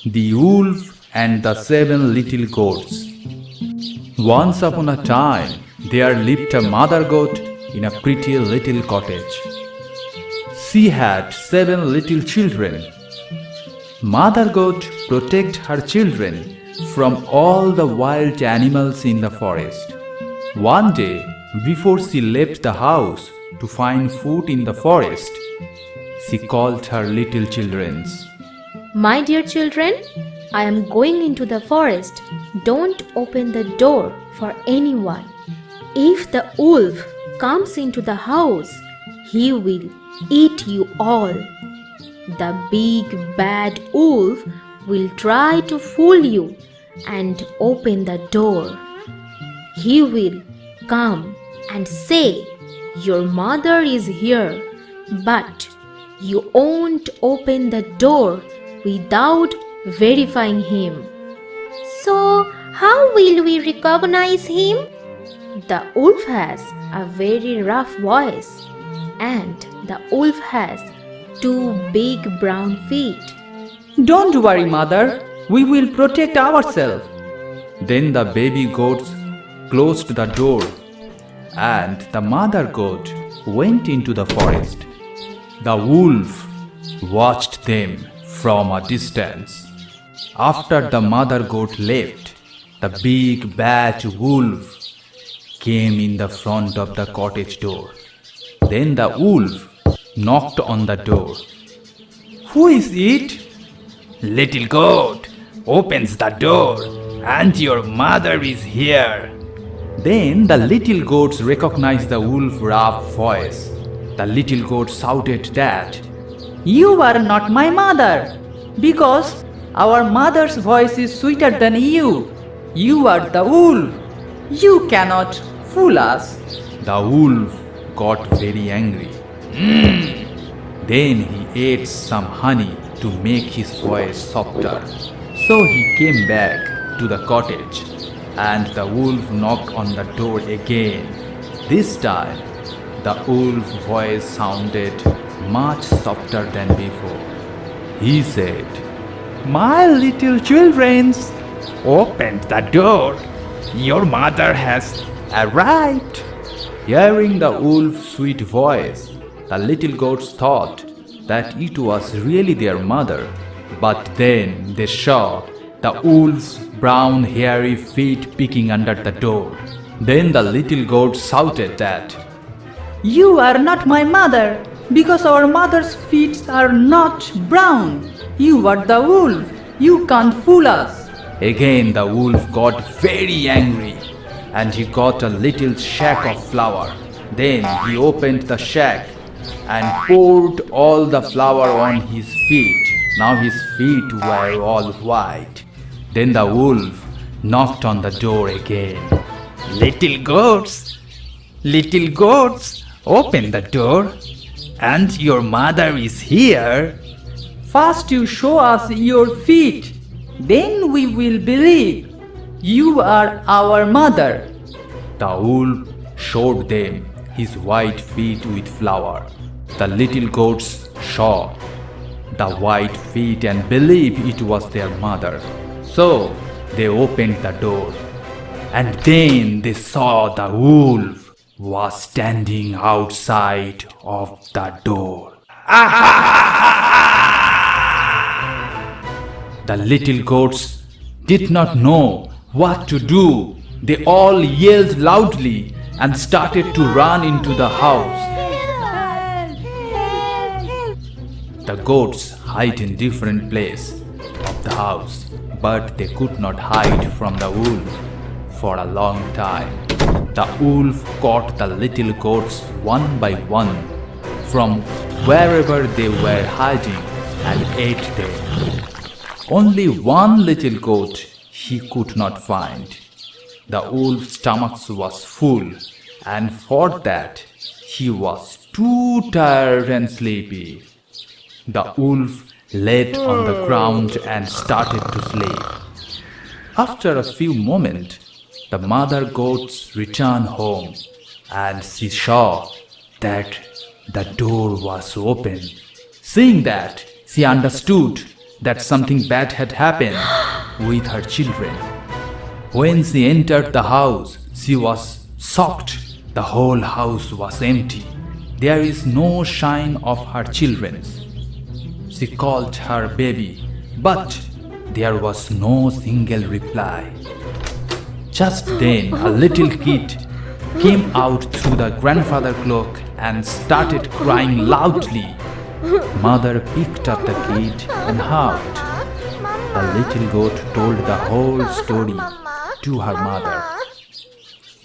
The Wolf and the Seven Little Goats. Once upon a time, there lived a mother goat in a pretty little cottage. She had 7 little children. Mother goat protected her children from all the wild animals in the forest. One day, before she left the house to find food in the forest, she called her little children. My dear children, I am going into the forest. Don't open the door for anyone. If the wolf comes into the house, he will eat you all. The big bad wolf will try to fool you and open the door. He will come and say, "Your mother is here," but you won't open the door without verifying him. So, how will we recognize him? The wolf has a very rough voice, and the wolf has 2 big brown feet. Don't worry, mother. We will protect ourselves. Then the baby goats closed the door, and the mother goat went into the forest. The wolf watched them from a distance. After the mother goat left, the big bad wolf came in the front of the cottage door. Then the wolf knocked on the door. "Who is it?" "Little goat opens the door, and your mother is here." Then the little goats recognized the wolf's rough voice. The little goat shouted that, You are not my mother, because our mother's voice is sweeter than you. You are the wolf. You cannot fool us. The wolf got very angry. Then he ate some honey to make his voice softer. So he came back to the cottage, and the wolf knocked on the door again. This time, the wolf's voice sounded much softer than before. He said, "My little children, open the door. Your mother has arrived." Hearing the wolf's sweet voice, the little goats thought that it was really their mother. But then they saw the wolf's brown hairy feet peeking under the door. Then the little goat shouted that, You are not my mother, because our mother's feet are not brown. You are the wolf. You can't fool us. Again the wolf got very angry, and he got a little sack of flour. Then he opened the sack and poured all the flour on his feet. Now his feet were all white. Then the wolf knocked on the door again. Little goats, open the door, and your mother is here." First you show us your feet, then we will believe you are our mother. The wolf showed them his white feet with flour. The little goats saw the white feet and believed it was their mother. So they opened the door, and then they saw the wolf was standing outside of the door. The little goats did not know what to do. They all yelled loudly and started to run into the house. The goats hid in different places of the house, but they could not hide from the wolf for a long time. The wolf caught the little goats one by one from wherever they were hiding and ate them. Only one little goat he could not find. The wolf's stomach was full, and for that he was too tired and sleepy. The wolf lay on the ground and started to sleep. After a few moments, the mother goats returned home, and she saw that the door was open. Seeing that, she understood that something bad had happened with her children. When she entered the house, she was shocked. The whole house was empty. There is no sign of her children. She called her baby, but there was no single reply. Just then, a little kid came out through the grandfather cloak and started crying loudly. Mother picked up the kid and hugged. The little goat told the whole story to her mother.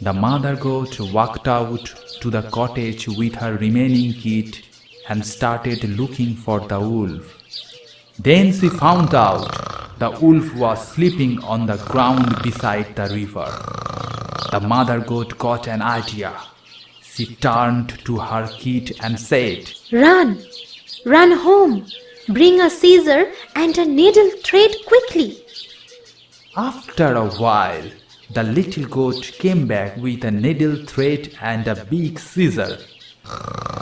The mother goat walked out to the cottage with her remaining kid and started looking for the wolf. Then she found out the wolf was sleeping on the ground beside the river. The mother goat got an idea. She turned to her kid and said, Run! Run home! Bring a scissor and a needle thread quickly. After a while, the little goat came back with a needle thread and a big scissor.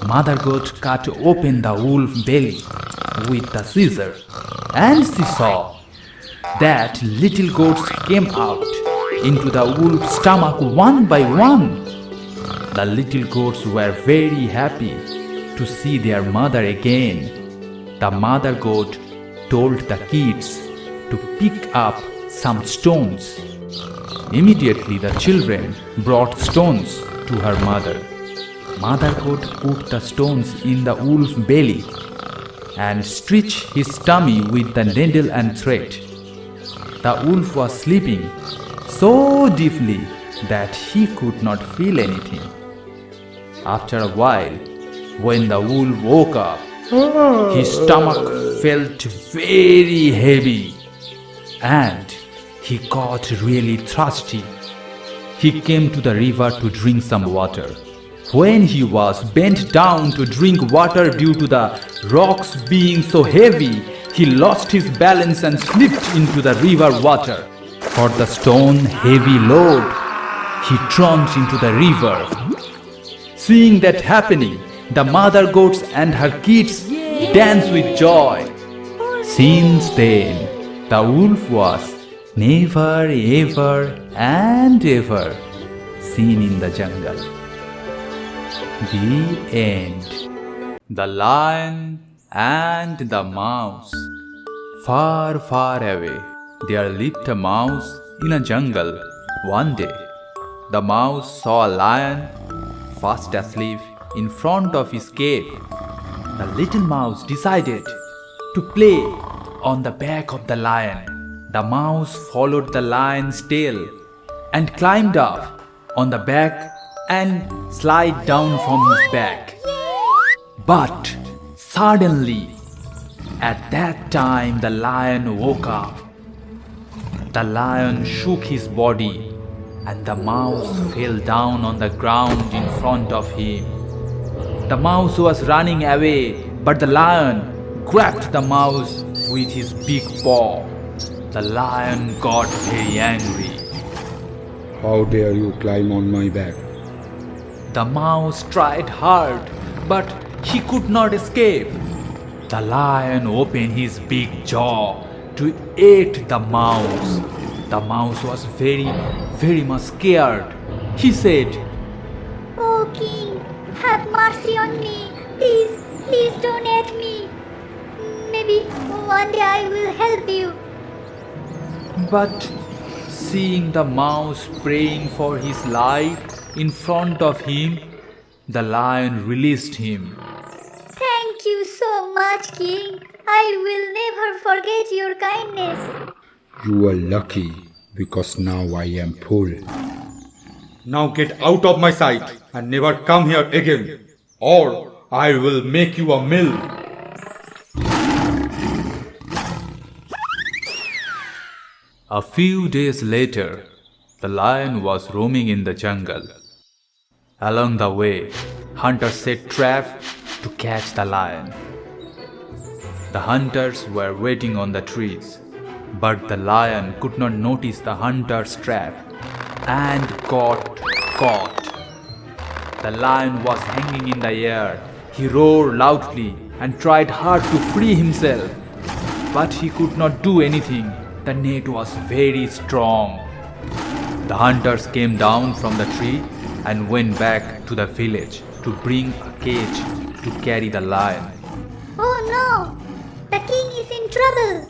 Mother goat cut open the wolf's belly with the scissor, and she saw that little goats came out into the wolf's stomach one by one. The little goats were very happy to see their mother again. The mother goat told the kids to pick up some stones. Immediately the children brought stones to her mother. Mother goat put the stones in the wolf's belly and stitched his tummy with the needle and thread. The wolf was sleeping so deeply that he could not feel anything. After a while, when the wolf woke up, his stomach felt very heavy and he got really thirsty. He came to the river to drink some water. When he was bent down to drink water due to the rocks being so heavy, he lost his balance and slipped into the river water. For the stone heavy load, he drowned into the river. Seeing that happening, the mother goats and her kids danced with joy. Since then, the wolf was never ever and ever seen in the jungle. The end. The Lion and the Mouse. Far, far away, there lived a mouse in a jungle. One day, the mouse saw a lion fast asleep in front of his cave. The little mouse decided to play on the back of the lion. The mouse followed the lion's tail and climbed up on the back and slid down from his back. But suddenly, at that time, the lion woke up. The lion shook his body and the mouse fell down on the ground in front of him. The mouse was running away, but the lion grabbed the mouse with his big paw. The lion got very angry. How dare you climb on my back? The mouse tried hard, but he could not escape. The lion opened his big jaw to eat the mouse. The mouse was very much scared. He said, Oh King, have mercy on me. Please don't hurt me. Maybe one day I will help you. but seeing the mouse praying for his life in front of him, the lion released him. Thank you so much, King. I will never forget your kindness. You are lucky because now I am full. Now get out of my sight and never come here again, or I will make you a meal. A few days later, the lion was roaming in the jungle. Along the way, hunters set traps to catch the lion. The hunters were waiting on the trees, but the lion could not notice the hunter's trap and got caught. The lion was hanging in the air. He roared loudly and tried hard to free himself. but he could not do anything. The net was very strong. The hunters came down from the tree and went back to the village to bring a cage to carry the lion. Oh no! The king is in trouble!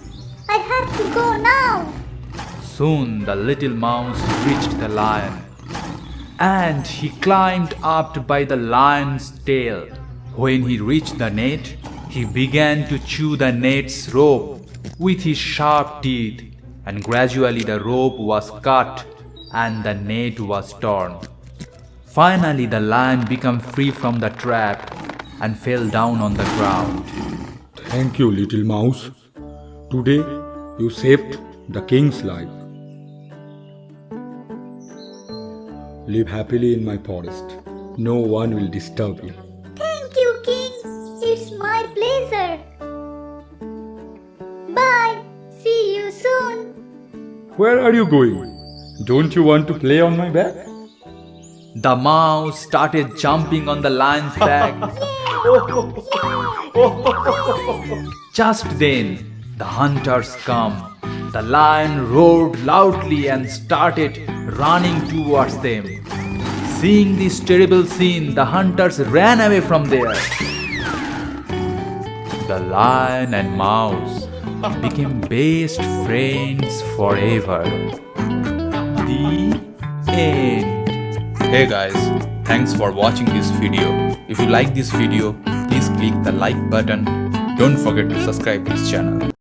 I have to go now! Soon the little mouse reached the lion, and he climbed up by the lion's tail. When he reached the net, he began to chew the net's rope with his sharp teeth, and gradually the rope was cut and the net was torn. Finally, the lion became free from the trap and fell down on the ground. Thank you, little mouse. Today you saved the king's life. Live happily in my forest. No one will disturb you. Thank you, king! It's my pleasure! Bye! See you soon! Where are you going? Don't you want to play on my back? The mouse started jumping on the lion's back. Just then, the hunters come. The lion roared loudly and started running towards them. Seeing this terrible scene, the hunters ran away from there. The lion and mouse became best friends forever. The end. Hey guys, thanks for watching this video. If you like this video, please click the like button. Don't forget to subscribe this channel.